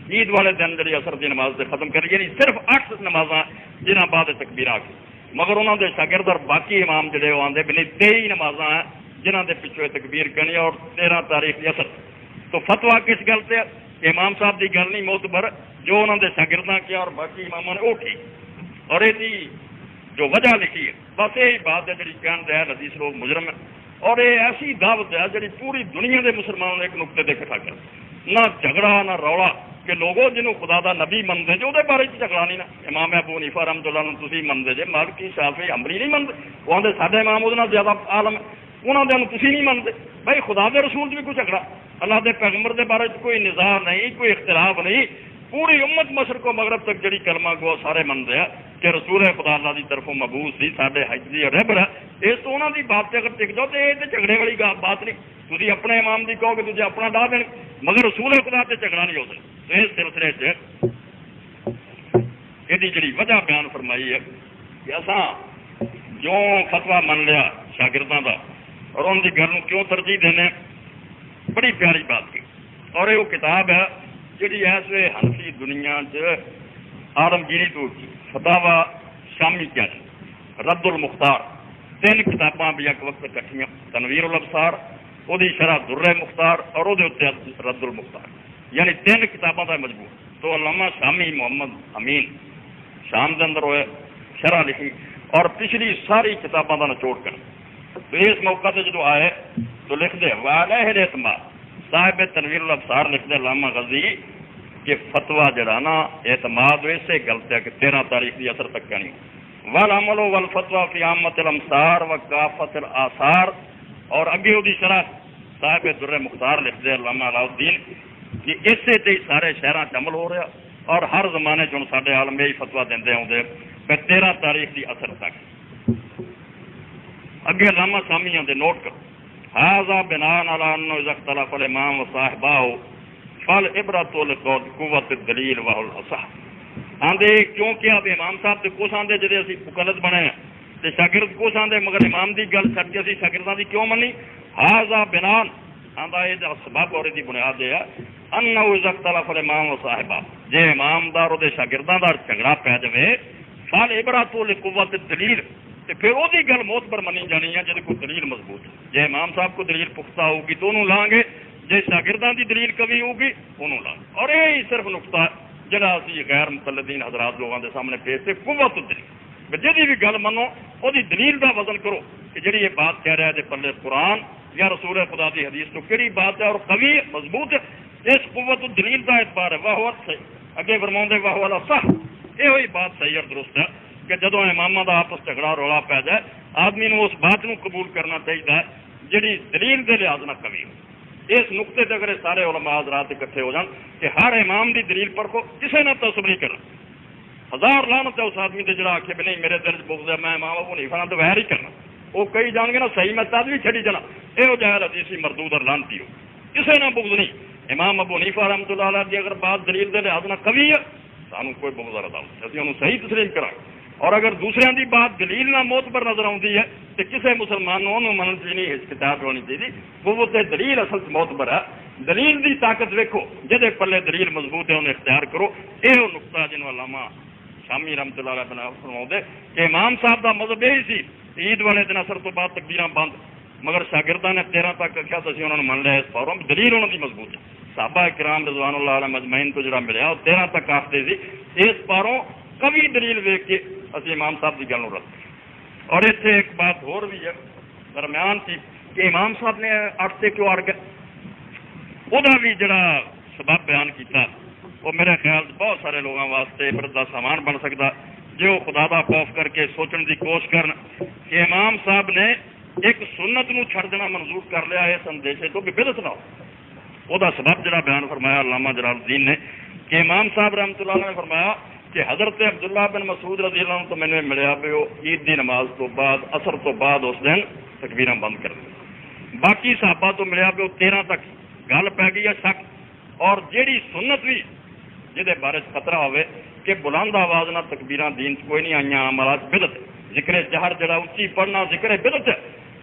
عید والے دن جی اثر کی نماز سے ختم کرنی یعنی صرف 8 نمازاں جنہاں بعد تکبیر آ کے مگر انہوں کے شاگرد اور باقی امام جڑے وہ آتے بھی نہیں 23 نمازاں ہیں جنہوں کے پچھو تکبیر کرنی اور 13 تاریخ کی اثر تو فتوا کس گل سے کہ امام صاحب کی گل نہیں معتبر جو انہوں کے شاگرداں کیا اور باقی اماموں نے وہ ٹھیک اور یہ جو وجہ لکھی ہے بس یہی بات ہے جی کہن دیا حدیث لوگ مجرم ہے اور یہ ایسی دعوت ہے جی پوری دنیا کے مسلمانوں نے ایک نقطے سے اکٹھا کر نہ جھگڑا نہ رولا کہ لوگوں جنہوں خدا دا نبی منتے جو وہ بارے جھگڑا نہیں نا امام ابو حنیفہ رحمۃ اللہ تھی منتے جی مالکی شافعی حنبلی نہیں منتے وہ آتے سارے امام وہ زیادہ عالم ہے انہوں نے تھی نہیں منتے بھائی خدا دے رسول بھی کوئی جھگڑا اللہ دے پیغمبر دے بارے کوئی نزاع نہیں کوئی اختلاف نہیں پوری امت مشرق و مغرب تک جڑی کلمہ گو سارے منتے ہیں کہ رسول خدا اللہ کی طرفوں مبعوث سی سارے حجی اور رہبر ہے اس تو انہوں کی بات سے اگر ٹک جاؤ تو یہ تو جھگڑے والی بات نہیں تھی اپنے امام کی کہو کہ تجھے اپنا ڈا دیں مگر رسول خدا سے جھگڑا نہیں ہو سکتا اس سلسلے سے یہ جڑی وجہ بیان فرمائی ہے کہ اصا جو فتوا من لیا شاگردوں کا اور ان کی گل کیوں ترجیح دینے بڑی پیاری بات کی اور یہ وہ کتاب ہے جی اس حنفی دنیا عالمگیری تو فتاوا شامی کیا رد المختار 3 کتاباں بھی ایک وقت کٹھیاں تنویر الابصار وہ شرح در مختار اور وہ رد المختار یعنی 3 کتابوں کا مجموع تو علامہ شامی محمد امین شام کے اندر ہوئے شرح لکھی اور پچھلی ساری کتابوں کا نچوڑ کر تو اس موقع سے جدو آئے تو لکھ دے واضح اعتماد صاحب تنویر الابصار لکھ دے علامہ غزی کہ فتوا جڑا نا اعتماد ایسے غلط ہے کہ 13 تاریخ کی اثر تک کرنی والعمل والفتوا فی عامت الامصار و کافت الاثار اور اگے وہ شرح صاحب در مختار لکھ دے علامہ علاء الدین کہ اسے تے سارے شہراں چ عمل ہو رہا اور ہر زمانے چ سارے عالم یہی فتوا دیندے آتے کہ 13 تاریخ کی اثر تک اگے علامہ سامی آتے نوٹ کرو هذا بناء على انه اذا اختلف الامام وصاحبه فالعبرۃ لقوت الدلیل وهو الاصح آندے کیونکہ اب امام صاحب تے کچھ آندے جڑے اسی مقلد بنے ہیں تے شاگرد کچھ آندے مگر امام دی گل چھڈ کے اسی شاگرداں دی کیوں منی هذا بناء آندا یہ سبب اور دی بنیاد ہے انه اذا اختلف الامام وصاحبه جے امام دا اور دے شاگرداں دا جھگڑا پے جاوے فالعبرۃ لقوت الدلیل تو پھر وہ گل معتبر منی جانی ہے جب کوئی دلیل مضبوط ہے جی امام صاحب کو دلیل پختہ ہوگی تو انہوں لائیں گے جی شاگرداں کی دلیل کبھی ہوگی انہوں لائیں گے اور یہی صرف نقطہ جہاں اسی غیر مقلدین حضرات لوگوں کے سامنے پیش سے قوت دلیل جی بھی گل منو وہ دلیل کا وزن کرو کہ جی یہ بات کہہ رہا ہے پلے قرآن یا رسول خدا کی حدیث تو کہڑی بات ہے اور قوی مضبوط ہے اس قوت دلیل کا اعتبار ہے واہ صحیح اگے فرماؤں دے واہ والا صح یہ بات صحیح اور درست ہے کہ جدو اماموں کا آپس جھگڑا رولا پی جائے آدمی نے اس بات کو قبول کرنا چاہیے جہی دلیل کے لحاظ نہ کمی ہو اس نقطے سے اگر سارے علماء حضرات اکٹھے ہو جان کہ ہر امام کی دلیل پر کو کسی نے تعصب نہیں کرنا 1000 لعنت ہے اس آدمی سے جڑا آخے بھی نہیں میرے دل بغض ہے میں امام ابو حنیفہ تو ویر ہی کرنا وہ کئی جان گے نا صحیح میں تد بھی چھڑی جانا یہ جہاں حدیثی مردود اور لعنتی ہو کسی نہ بغض نہیں امام ابو حنیفہ رحمۃ اللہ علیہ کی اگر بات دلیل کے لحاظ نہ کمی ہے سانو کوئی بغض اور عداوت اسی انہوں صحیح تسلیم کرا اور اگر دوسرے کی بات دلیل نہ معتبر نظر آتی ہے تو کسی مسلمان انہوں من چ نہیں ہچکچاہٹ ہونی چاہیے وہ دلیل اصل معتبر ہے دلیل کی طاقت ویکو جہے پلے دلیل مضبوط ہے انہیں اختیار کرو یہ نقطہ جنہوں علامہ شامی رحمۃ اللہ علیہ بنا فرما کہ امام صاحب کا مذہب یہی سی عید والے دن اثر تو بعد تکبیراں بند مگر شاگرداں نے 13 تک آخیا تو اسی انہوں نے من لیا اس پاروں دلیل انہوں کی مضبوط ہے صحابہ کرام رضوان اللہ علیہ مجمعین تو جڑا ملیا وہ 13 تک آختے سی اس پاروں قوی دلیل ویک کے اسی امام صاحب کی گل رکھتے ہیں۔ اور اتنے ایک بات اور بھی ہے درمیان تھی کہ امام صاحب نے اٹھتے کیوں اڑ گئے، وہ بھی جڑا سبب بیان کیتا وہ میرے خیال بہت سارے لوگوں واسطے عبرت کا سامان بن سکتا جو خدا دا خوف کر کے سوچن کی کوشش کرن کہ امام صاحب نے ایک سنت نو چھڑ دینا منظور کر لیا اس اندیشے تو کہ بدعت نہ ہو۔ وہ سبب جڑا بیان فرمایا علامہ جلال الدین نے کہ امام صاحب رحمۃ اللہ علیہ نے فرمایا کہ حضرت عبداللہ بن مسعود رضی اللہ عنہ تو میں نے ملیا پہ وہ عید دی نماز تو بعد اثر تو بعد اس دن تکبیراں بند کر دی، باقی صحابہ تو ملیا پہ وہ 13 تک گل پی گئی ہے شک، اور جیڑی سنت بھی جہدے بارے خطرہ ہوئے کہ بلند آواز نہ تکبیراں دین کوئی نہیں آئیاں عملات بدعت، ذکر جہر جڑا اچھی پڑھنا ذکر بدعت ہے،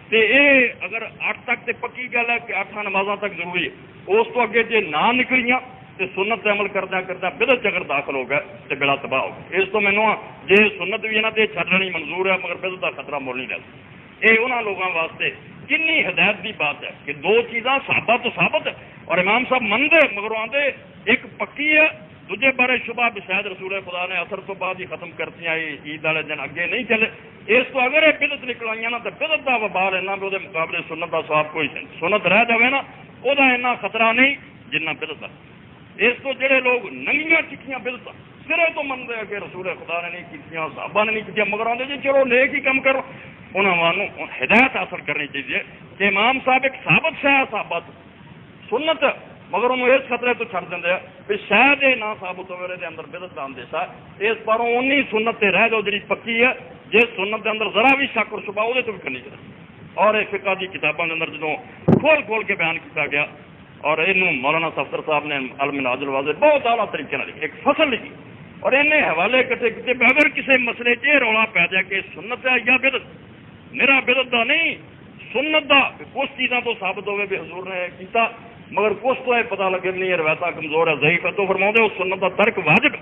تے اے اگر 8 تک تے پکی گل ہے کہ 8 نمازاں تک ضروری ہے، اس تو اگے جے نہ نکلیاں تے سنت عمل کردہ بدعت اگر داخل ہو گئے تے بڑا تباہ ہو گیا۔ اس تو مینوں جے سنت بھی ہے نا تے چھڈنی منظور ہے مگر بدعت کا خطرہ مول نہیں رہتا۔ یہ انہاں لوگوں واسطے کنی ہدایت دی بات ہے کہ دو چیزاں صحابہ تو ثابت ہے اور امام صاحب منتے مگر آتے ایک پکی ہے، دوجے بارے شبہ بھی شاید رسول خدا نے اثر تو بعد ہی ختم کرتی عید والے دن اگے نہیں چلے۔ اس تو اگر یہ بدعت نکل آئی نا تو بدعت کا وبال اینا بھی وہ مقابلے سنت کا سواب کوئی نہیں، سنت رہ جائے نا وہ اینا خطرہ نہیں جنہ بدعت کا۔ اس تو جڑے لوگ ننگیاں چکیاں بدعت سرے تو منتے ہیں کہ رسول خدا نے نہیں کیتیاں صحابہ نے نہیں کیتیاں مگر آتے جی چلو نیک ہی کم کرو، انہوں ہدایت حاصل کرنی چاہیے کہ امام صاحب ایک ثابت شہ صحابہ سنت مگر انہوں اس خطرے تو چھڑ دیں کہ شاید یہ نہ ثابت ہوئے دے اندر بدعت کا اندیشہ اس باروں اونی سنت تے رہ جاؤ جی پکی ہے، جس سنت کے اندر ذرا بھی شک اور شبہ وہ تو بھی کرنی چاہیے۔ اور یہ فقہ کی کتابوں کے اندر جدوں کھول کھول کے بیان کیا گیا اور یہ مولانا صفدر صاحب نے المنہاج الواضح بہت اعلیٰ طریقے ایک فصل لکھی اور انہیں حوالے کٹے کیتے اگر کسی مسئلے یہ رولا پی جائے کہ سنت ہے یا بدعت، میرا بدعت دا نہیں سنت دا کچھ چیزاں تو ثابت ہوئے بھی حضور نے کیتا مگر کچھ تو یہ پتہ لگے نہیں روایت کمزور ہے ضعیف ہے تو فرما دے اس سنت کا ترک واجب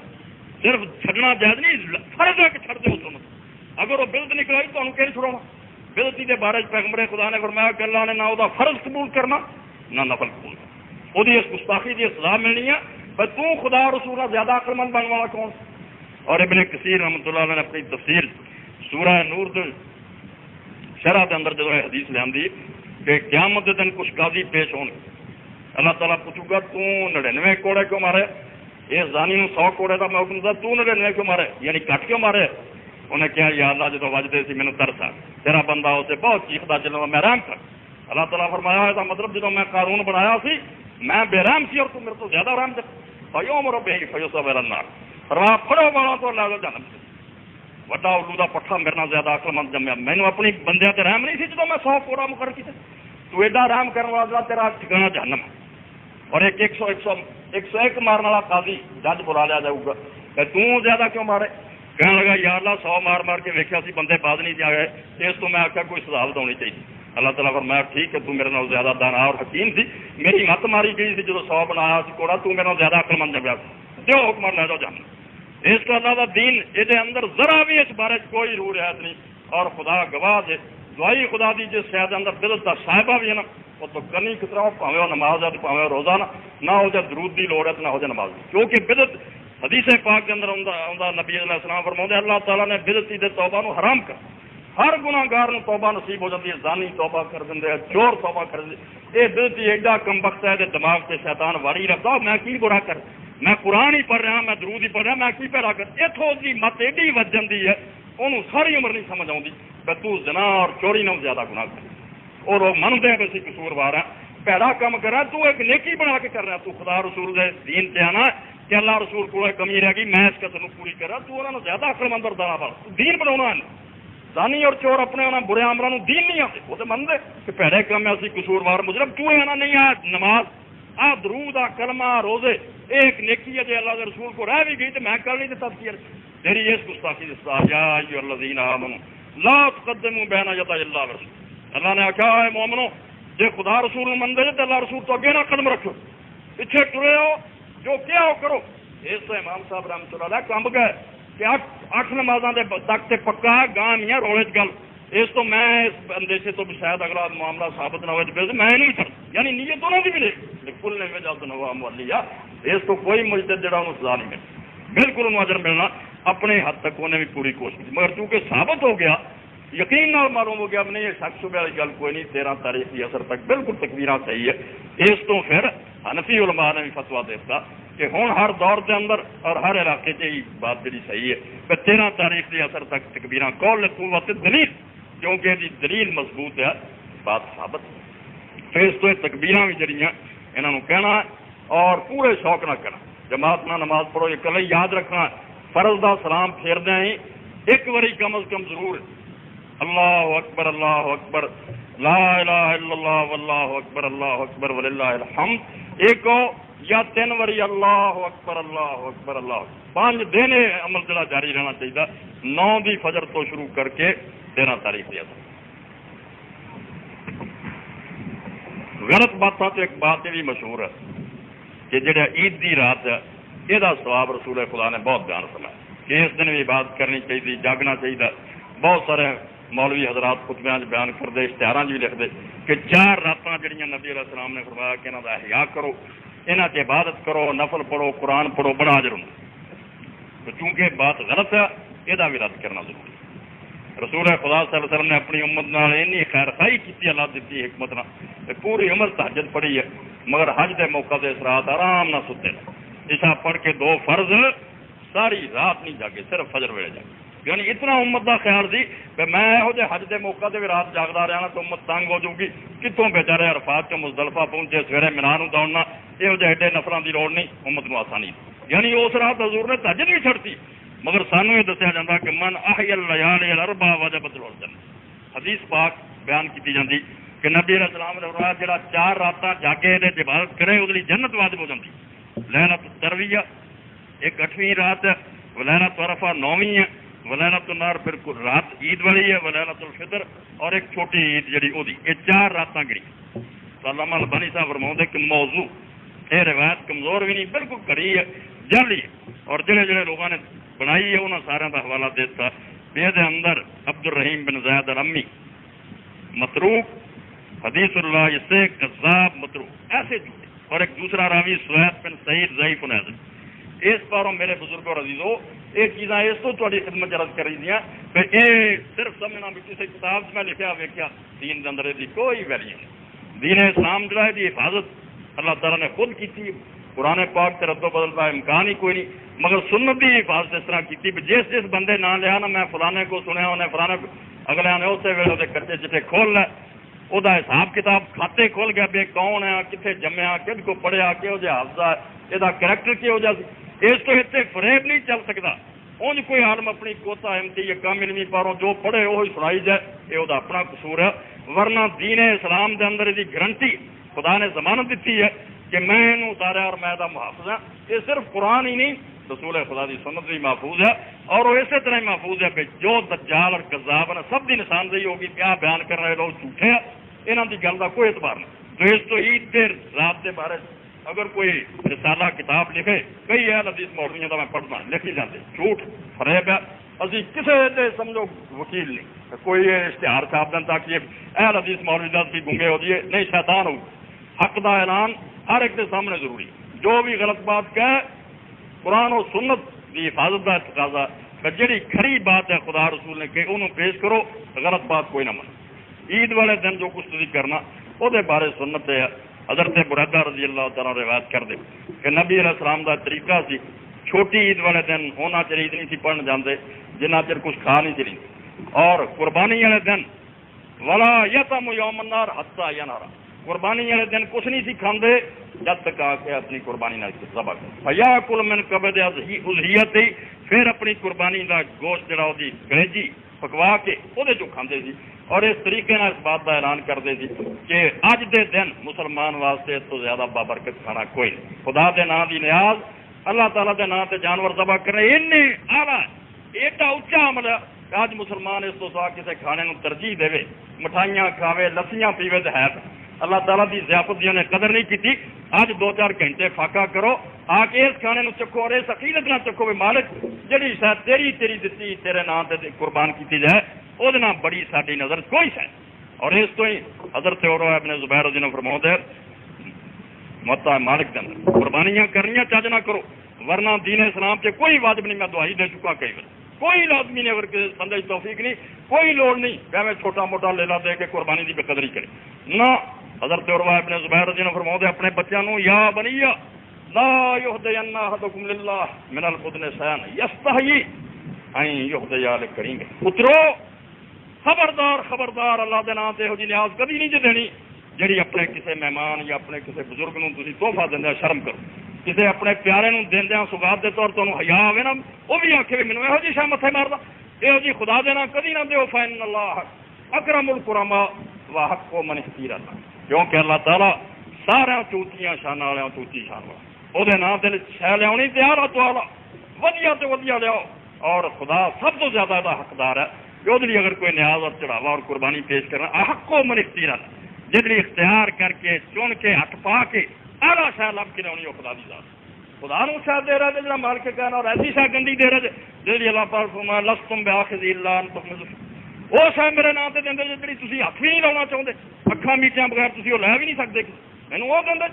صرف چھڈنا جائز نہیں، فرض ہے کہ چھڈ دے سنت، اگر وہ بدعت نکلائی تو کہ چھڑانا۔ بدعتی کے بارے پیغمبر خدا نے فرمایا کہ اللہ نے نہ وہ فرض قبول کرنا نہ نفل قبول کرنا، وہ اس گستاخی کی سزا ملنی ہے۔ بھائی تو خدا رسول زیادہ عقل مند بننے والا کون؟ اور ابن کثیر رحمۃ اللہ علیہ نے اپنی تفسیر سورہ نور شرح کے اندر جب حدیث لے کہ قیامت کے دن کچھ قاضی پیش ہون اللہ تعالیٰ پوچھوں گا تو 99 کوڑے کیوں مارے، یہ زانی 100 کوڑے کا میں حکم تھا تو 99 کیوں مارے یعنی کٹ کیوں مارے؟ انہیں کہا یا اللہ جدو وجدے سی مینوں ترس آ تیرا بندہ اسے بہت چیختا چلا میں رحم کر۔ اللہ تعالیٰ فرمایا اس مطلب جدو میں قانون بنایا سی میں بے رحم سی اور تو میرے تو زیادہ رحم کر فیو مرو بے فیو سا میرا نار فرمایا پھڑو والا تو لا دو جنم سے وڈا الو کا پٹھا میرے نال زیادہ عقل مند جمیا، مینوں اپنی بندیاں تے رحم نہیں سی جدو میں 100 کوڑا مقرر کیتا، تو ایڈا رحم کرنے والا تیرا ٹھکانا جہنم۔ اور ایک 101 مارنے والا قاضی جج بلا لیا جاؤ گا کہ تو زیادہ کیوں مارے؟ کہنے لگا یا اللہ 100 مار مار کے ویکھیا سی بندے باز نہیں دیا گئے اس تو میں آخیا کوئی سزا ہونی چاہیے۔ اللہ تعالیٰ فرمایا ٹھیک ہے تو میرے نال زیادہ دانا اور حکیم سی، میری مت ماری گئی سی جب 100 بنایا سی کوڑا تو میرے نال زیادہ عقل مند جمیا جو حکم لے جاؤ جانا۔ اس کو اللہ کا دین یہ اندر ذرا بھی اس بارے کوئی روح رعایت نہیں اور خدا گواہ دے دعائی خدا دی جس شاید اندر بدعت کا صاحبہ بھی ہے نا وہ تو کرنی کتنا پاوے وہ نماز ہے پاوے روزہ نہ ہو جائے درود دی لوڑ ہے نہ ہو جائے نماز، کیونکہ بدعت حدیث پاک کے اندر آندا نبی علیہ السلام فرماتے اللہ تعالیٰ نے بدعتی دے توبہ نو حرام کر، ہر گناہ گار نو توبہ نصیب ہو جاتی ہے، زانی توبہ کر دیں چور توبہ کر دیں، یہ بدعتی ایڈا کم بخت ہے دماغ سے شیطان واری رکھتا میں کی برا کر، میں قرآن ہی پڑھ رہا میں درود ہی پڑھ رہا میں کی پیرا کر، اتوں کی مت ایڈی وج جاتی ہے انہوں ساری عمر نہیں سمجھ آتی کہ تو زنا اور چوری نہ زیادہ گناہ کر اور وہ منتے ہیں کہ قصوروار ہے پیڑا کام کر رہا تو ایک نیکی بنا کے کر رہا تو خدا رسول دے دین سے آنا کہ اللہ رسول کو کمی رہ گئی میں اس قسم پوری کر رہا تو انہوں نے زیادہ عقل مند اور دانا والا دین بنا زانی اور چور اپنے انہوں برے عملوں دین نہیں آتے وہ تو منتے کہ پیڑے کام ہے اسی قصوروار مجرم تو آنا نہیں آ نماز آ درود آ کلمہ روزے ایک نیکی ہے جو اللہ کے رسول کو رہ بھی گئی تو میں کر نہیں دیتا تیری اس گستاخی یا ایھا الذین آمنوا لا تقدموا بین یدی اللہ ورسولہ اللہ نے کہا ہے مومنو جے خدا رسول مندے تو اللہ رسول تو اگے نہ قدم رکھو پیچھے ٹرے ہو جو کیا ہو کرو۔ اس سے امام صاحب رحمۃ اللہ علیہ کمب گئے کہ 8 نمازاں دے تک تے پکا گاں میاں رولے چ گل اس تو میں اس اندیشے تو بھی شاید اگلا معاملہ ثابت نہ ہوئے میں نہیں چھڑ یعنی نیت انہوں کی ملے بالکل نہیں وجہ تو نوا مولی اس تو کوئی مجدد جڑا انہوں سزا نہیں ملے بالکل انہوں اجر ملنا۔ اپنے حد تک انہیں بھی پوری کوشش کی، مگر چونکہ ثابت ہو گیا، یقین نال معلوم ہو گیا نہیں یہ شک شبہ والی گل کوئی نہیں، 13 تاریخ کی اثر تک بالکل تکبیراں صحیح ہے۔ اس تو پھر حنفی علماء نے بھی فتوا دیتا کہ ہوں ہر دور کے اندر اور ہر علاقے سے ہی بات جی صحیح ہے کہ 13 تاریخ کی اثر تک تکبیراں قول قوت دلیل، کیونکہ یہ دلیل مضبوط ہے، بات ثابت ہے۔ پھر اس تو تکبیراں بھی جڑیاں انہوں نے کہنا ہے اور پورے شوق نہ کرنا، جماعت نہ نماز پڑھو، یہ کل یاد رکھنا فرض دا سلام پھیردے ہی ایک واری کم از کم ضرور اللہ اکبر اللہ اکبر لا الہ الا اللہ واللہ اکبر اللہ اکبر وللہ الحمد، ایک ہو یا 3 واری اللہ اکبر اللہ اکبر اللہ اکبر، 5 دن عمل جڑا جاری رہنا چاہیے، 9 دی فجر تو شروع کر کے 13 تاریخ کی اثر۔ غلط باتاں تو ایک بات یہ بھی مشہور ہے کہ جڑا عید دی رات ہے یہ ثواب رسول خدا نے بہت بیان فرمایا کہ اس دن بھی عبادت کرنی چاہیے، جاگنا چاہیے۔ بہت سارے مولوی حضرات خطبیاں بیان کرتے، اشتہاراں بھی لکھتے کہ 4 راتاں جڑیاں نبی علیہ السلام نے فرمایا کہ انہاں دا احیاء کرو، انہاں تے عبادت کرو، نفل پڑھو، قرآن پڑھو، بڑا اجر ہوندا۔ تو چونکہ بات غلط ہے یہ بھی رد کرنا ضروری ہے۔ رسول خدا صلی اللہ علیہ وسلم نے اپنی امت نال اینی خیر خائی کی، اللہ دیتی حکمت نال پوری عمر تہجد پڑھی ہے، مگر حج دے موقع تے اس رات آرام نہ ستے، عشاء پڑھ کے 2 فرض ساری رات نہیں جاگے، صرف فجر ویلے جاگے۔ یعنی اتنا امت دا خیال سی کہ میں یہو جہ حج دے موقع تے بھی رات جاگدا رہنا تو امت تنگ ہو جاؤ گی، کتوں بیچارے عرفات چ مزدلفہ پہنچے، سویرے مینا نوں دوڑنا، یہو جہ ایڈے نفراں دی لوڑ نہیں، امت نوں آسانی۔ یعنی اس رات حضور نے تہجد بھی چھڑتی، مگر سانوں یہ دسیا جاتا کہ من احیا اللیالی الاربع وجبت له الجنہ، حدیث پاک بیان کی جاتی کہ نبی علیہ السلام نے فرمایا جڑا 4 راتاں جاگے تے عبادت کرے اس لیے جنت واجب ہو جاتی۔ لیلۃ الترویہ ایک 8ویں رات ہے، ولیلۃ عرفہ 9ویں ہے، ولیلۃ النار پھر رات عید والی ہے، ولیلۃ الفطر اور ایک چھوٹی عید جڑی وہ، یہ 4 راتاں گڑی۔ تو علامہ البانی صاحب فرماؤں کہ موضوع یہ روایت کمزور بھی نہیں، بالکل کڑی ہے، جعلی ہے، اور جڑے جڑے لوگوں نے بنائی ہے انہوں سارے کا حوالہ دیتا۔ یہ اندر عبد الرحیم بن زید الرمی متروک، حدیث اللہ اس سے کذاب متروک، ایسے جھوٹے، اور ایک دوسرا راوی سوید بن سعید ضعیف نازل۔ اس باروں میرے بزرگوں اور عزیزوں یہ چیزاں اس تو تھوڑی خدمت عرض کری دیا کہ یہ صرف سمجھنا بھی کسی کتاب میں لکھا ویکیا، دین کے اندر یہ کوئی ویلیو نہیں۔ دین اسلام جو ہے یہ حفاظت اللہ تعالیٰ نے خود کی، قرآن پاک سے رد و بدل کا امکان ہی کوئی نہیں، مگر سنت کی حفاظت اس طرح کی بھی جس بندے نہ لیا نا میں فلانے کو سنیا انہیں فلانے کو، اگلے نے اسی ویلے وہ کچے چٹے کھول لے، وہ حساب کتاب کھاتے کھول گیا بھی کون ہے، کتنے جمیا، کد کو پڑھیا، کہہو جہا حافظہ ہے، یہ کریکٹر کہہو جہا سی، اس کو اتنے فریب نہیں چل سکتا۔ انج کوئی عالم اپنی کوتا احمدی یا کم علمی پاروں جو پڑھے وہی سنائی جائے، یہ وہ اپنا قصور ہے، ورنہ دین اسلام دے اندر یہ گارنٹی خدا نے ضمانت دیتی ہے کہ میں انہوں اتاریا اور میں دا محافظ ہاں۔ یہ صرف قرآن ہی نہیں، رسول خدا دی سنت بھی محفوظ ہے، اور وہ اسی طرح محفوظ ہے کہ جو دجال اور کذاب ہیں سب کی نشاندہی ہوگی، کیا بیان کر رہے لوگ جھوٹے ہیں، یہاں کی گل کا کوئی اعتبار نہیں۔ تو اس تو عید کے رات کے بارے اگر کوئی رسالہ کتاب لکھے، کئی اہل حدیث مولویوں کا میں پڑھنا لکھی جاتے، جھوٹ فریب ہے، ابھی کسی نے سمجھو وکیل نہیں، کوئی اشتہار چھاپ دیں تاکہ اہل حدیث مولوی دس بھی گنگے ہو جائے، نہیں شیطان ہو۔ حق دا اعلان ہر ایک کے سامنے ضروری، جو بھی غلط بات کہے قرآن و سنت کی حفاظت کا تقاضا کہ جڑی کھری بات ہے خدا رسول نے کہ انہوں پیش کرو، غلط بات کوئی نہ من۔ عید والے دن جو کچھ تھی کرنا وہ بارے سنت ہے، حضرت بریدہ رضی اللہ تعالیٰ روایت کر دے کہ نبی علیہ السلام کا طریقہ سی چھوٹی عید والے دن ہونا چر عید نہیں سی پڑھن جاندے جنہ چر کچھ کھا نہیں چلی، اور قربانی والے دن ولا یتم یوم النار حتی ینہر، قربانی والے دن کچھ نہیں سی کھاندے جب تک آ کے اپنی قربانی نہ ذبح کر فیاکل من قبض اضحیت، پھر اپنی قربانی کا گوشت جڑا وہ گلیجی پکوا کے وہ جو کھاندے سی، اور اس طریقے اس بات کا اعلان کرتے تھے کہ اج دے دن مسلمان واسطے اس تو زیادہ بابرکت کھانا کوئی نہیں، خدا دے نام دی نیاز اللہ تعالیٰ دے نام تے جانور ذبح کرنے اِنّے اعلیٰ ایڈا اچا عمل ہے کہ اج مسلمان اس تو سوا کسی کھانے کو ترجیح دے، مٹھائیاں کھاوے، لسیاں پیوے تو ہے، اللہ تعالیٰ دی ضیافت دی انہیں قدر نہیں کی۔ اج 2-4 گھنٹے فاقہ کرو آ کے اس کھانے کو چکو، اور اس عقیدت نہ چکو بھی مالک جڑی شاید تیری دتی تیرے نام تے قربان کی جائے وہ بڑی ساری نظر کوئی شاید۔ اور اس تو ہی حضرت عروہ ابن زبیر رضی اللہ عنہ فرماؤں ہے متا مالک دن قربانیاں کرنیاں چج نہ کرو، ورنہ دین اسلام سے کوئی واجب نہیں. میں دعائی دے چکا کئی بار, کوئی لازمی نہیں. اگر کسی بندے کی توفیق نہیں, کوئی لوڑ نہیں کہ میں چھوٹا موٹا لیلا دے کے قربانی کی بے قدری کرے نہ. حضرت عروہ ابن زبیر رضی اللہ عنہ فرماؤ اپنے بچوں کو, یا بنیا لا یہدین احدکم للہ من البدن شیئا یستحیی ان یہدی لکریم. پترو خبردار خبردار, اللہ دے نام تے یہو جی نیاز کبھی نہیں جی دینی جڑی اپنے کسی مہمان یا اپنے کسی بزرگ نو تسی تحفہ دیندے شرم کرو. کسی اپنے پیارے نو دیندیاں سوگات دے طور تمہیں حیا آوے نا, وہ بھی آکھے مینوں یہو جی شے متھے ماردا, یہو جی خدا دے نام کبھی نہ دیو. فإن اللہ اکرم الکرماء وحق من احتیر اللہ, کیونکہ اللہ تعالیٰ سارا چوتیاں شان والوں چوتی شان والا, وہ نام دل شہ لیا تیار تو آلہ ودیا تو ودیا لیاؤ. اور خدا سب تو زیادہ دا حقدار ہے کہ اگر کوئی نیاز اور چڑھاوا اور قربانی پیش کرنا احق و من اختیار, جدری اختیار کر کے چن کے ہاتھ پا کے اعلیٰ شہ لب کے لونی وہ خدا دی ذات. خدا نو شہ دے رہا ہے جڑا مال کے کہنا, اور ایسی شہ گندی دے رہا ہے جی اللہ پاک فرمایا لستم بآخذ الا ان تغمضوا, وہ شہ میرے نام سے دیں جی تھی ہاتھ بھی نہیں لاؤنا چاہتے, اکھاں میٹیاں بغیر تھی وہ لے بھی نہیں سکتے مینوں وہ دیں.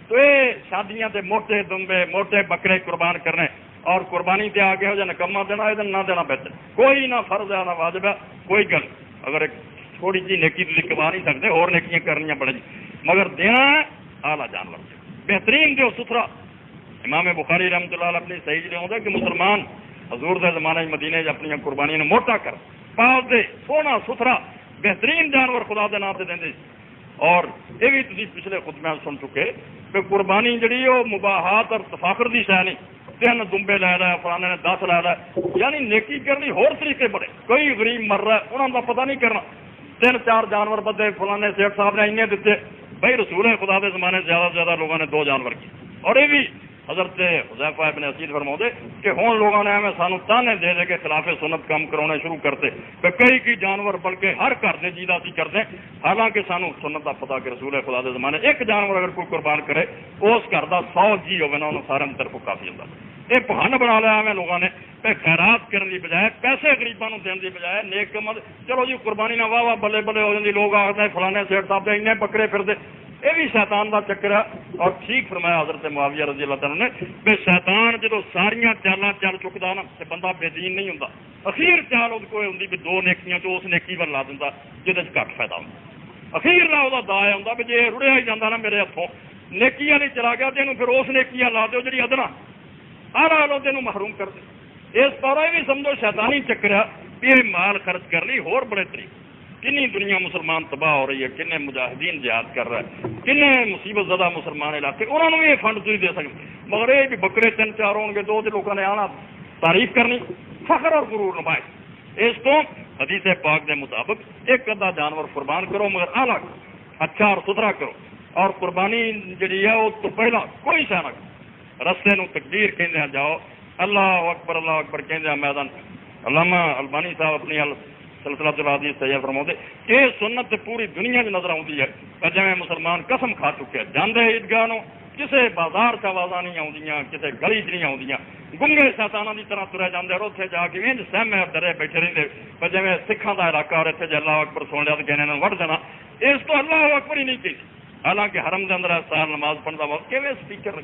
تو یہ شادیاں تے موٹے دمبے موٹے بکرے قربان کرنے اور قربانی تے آ کے ہو جا نکما دینا, یہ نہ دینا بہتر. کوئی نہ فرض ہے نہ واجب ہے, کوئی گل اگر ایک تھوڑی جی نیکی تھی کما نہیں سکتے, اور نیکیاں کرنی پڑے, مگر دینا ہے اعلیٰ جانور بہترین جو ستھرا. امام بخاری رحمۃ اللہ علیہ اپنی صحیح جو ہوتا ہے کہ مسلمان حضور دے زمانے مدینے اپنی قربانی نے موٹا کر پاس دے سونا ستھرا بہترین جانور خدا دے نام سے دیں. اور یہ بھی تھی پچھلے خطبے سن چکے کہ قربانی جڑی وہ مباحات اور تفاخر کی شہ نہیں, 3 دمبے لے رہا ہے, فلانے نے 10 لے رہا ہے, یعنی نیکی کرنی ہور طریقے بڑے. کوئی غریب مر رہا ہے انہوں کا پتہ نہیں کرنا, 3-4 جانور بدے فلانے سیٹ صاحب نے اینے دیتے, بھائی رسول ہے خدا دے زمانے زیادہ سے زیادہ لوگوں نے 2 جانور کی. اور یہ بھی حضرت حذیفہ ابن اسید فرماتے کہ ہوں لوگوں نے ہمیں سانو تانے دے دے کے خلاف سنت کام کرانے شروع کرتے کہ کئی کی جانور بلکہ ہر گھر سے جیدہ سی کرتے, حالانکہ سانو سنت کا پتا کہ رسول خدا دے زمانے ایک جانور اگر کوئی قربان کرے اس گھر کا 100 جی ہوگا نا انہوں سارے طرف کافی ہوتا. یہ بہانہ بنا لیا ہمیں لوگوں نے کہ خیرات کرنے کی بجائے پیسے غریبوں کو دینے کی بجائے نیک کم, چلو جی قربانی نہ واہ واہ بلے بلے ہو جاتی, لوگ آخر فلانے سیٹ صاحب نے انہیں پکڑے پھرتے. یہ بھی شیطان کا چکر ہے. اور ٹھیک فرمایا حضرت معاویہ رضی اللہ تعالیٰ نے کہ شیطان جدو ساریاں چالاں چل چکتا نا تو بندہ بے دین نہیں ہوتا, اخیر چال اس کو ہوتی بھی 2 نیکیاں چ اس نیکی پر لا دینا جہد گھٹ فائدہ ہوتا. اخیر لا وہ دایا ہوتا بھی جی رڑیا ہی جاتا نا میرے ہاتھوں نیکیاں نہیں چلا گیا تینوں پھر اس نیکیاں لا دو جی ادنا آرا لو تینوں محروم کر دے. اس طرح بھی سمجھو شیطانی چکر ہے بھی یہ مال خرچ کرنی ہور بڑے طریقے. کنی دنیا مسلمان تباہ ہو رہی ہے, کنے مجاہدین جہاد کر رہا ہے, کنے مصیبت زدہ مسلمان علاقے, انہوں نے بھی یہ فنڈ تھی دے سکتے, مگر یہ بھی بکرے 3-4 ہون گے 2 لوگوں نے آنا تعریف کرنی فخر اور غرور نمائش. اس کو حدیث پاک دے مطابق ایک ادھا جانور قربان کرو مگر اعلیٰ کرو, اچھا اور ستھرا کرو. اور قربانی جڑی ہے وہ تو پہلا کوئی شہ نہ کرو, رستے نو تکبیر کہندے جاؤ, اللہ اکبر کہندے میدان. علامہ البانی صاحب اپنی سلسلہ الحدیث تیار فرماتے یہ سنت پوری دنیا میں نظر آتی ہے. جی مسلمان قسم کھا چکے جاندے عیدگاہ نو کسی بازار چ آوازاں نہیں آدیاں, کسی گلی چ نہیں آدیاں, گنگے شیطاناں کی طرح ترے جاندے اور اتنے جا کے انج سہمے ڈرے بیٹھے رہتے پر جی سکھاں کا علاقہ اور اتنے اللہ اکبر سن لیا تو کہنے نے وڑ جانا. اس تو اللہ اکبر ہی نہیں کی. حالانکہ حرم کے اندر سال نماز پڑھتا وقت کیویں اسپیکر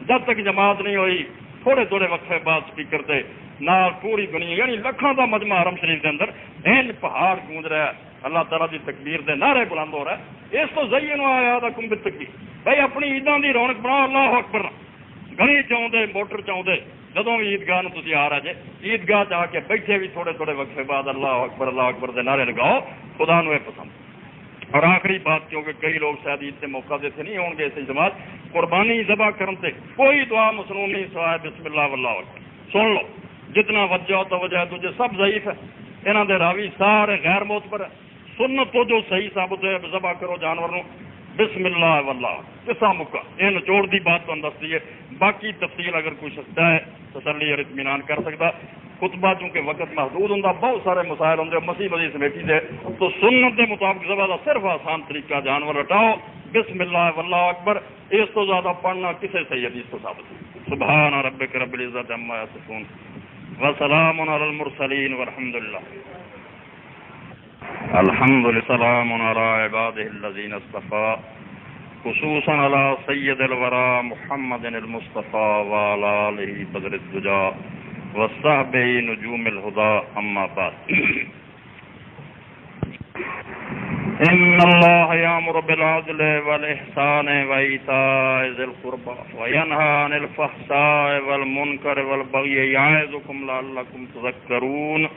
جب تک جماعت نہیں ہوئی تھوڑے تھوڑے وقفے بعد اسپیکر سے نال پوری دنیا یعنی لکھاں کا مجمع حرم شریف کے اندر این پہاڑ گونج رہا ہے, اللہ تعالیٰ کی تکبیر دے نعرے بلند ہو رہا ہے. اس تو زینوا آیا تھا کم بالتکبیر, بھائی اپنی عیداں دی رونق بناؤ, اللہ اکبر گلی چاہتے موٹر چاہتے جدوں بھی عیدگاہ تھی آ رہا جے عیدگاہ آ کے بیٹھے بھی تھوڑے تھوڑے وقفے بعد اللہ اکبر دے نعرے لگاؤ, خدا نو یہ پسند. اور آخری بات کیونکہ کئی لوگ شاید عید سے موقع دیتے نہیں ہوں گے اس جماعت قربانی ذبح کرنے کوئی دعا مسنون نہیں سوائے بسم اللہ واللہ اکبر. سن لو جتنا وجہ توجہ ہے تجھے سب ضعیف ہے, انہوں دے راوی سارے غیر معتبر ہے. سنت تو جو صحیح ثابت ہے ذبح کرو جانور نو بسم اللہ واللہ کسا مکہ یہ نچوڑ دی بات تو دستی ہے. باقی تفصیل اگر کوئی سکتا ہے تسلی اور اطمینان کر سکتا. خطبہ چونکہ وقت محدود ہوں بہت سارے مسائل ہوں مسیح مزید سمیٹی دے تو سنت کے مطابق ذبح کا صرف آسان طریقہ جانور ہٹاؤ بسم اللہ واللہ اکبر. اس تو زیادہ پڑھنا کسی صحیح حدیث تو ثابت ہے. سبحان ربک رب العزت عما یصفون وسلام علی المرسلین والحمد للہ. الحمد للہ سلام علی عبادہ الذین اصطفى خصوصا على سید الورى محمد المصطفى وعلى آله بدر الدجى وصحبه نجوم الهدى اما بعد ان الله يأمر بالعدل والإحسان وإيتاء ذي القربى وينهى عن الفحشاء والمنكر والبغي يعظكم لعلكم تذكرون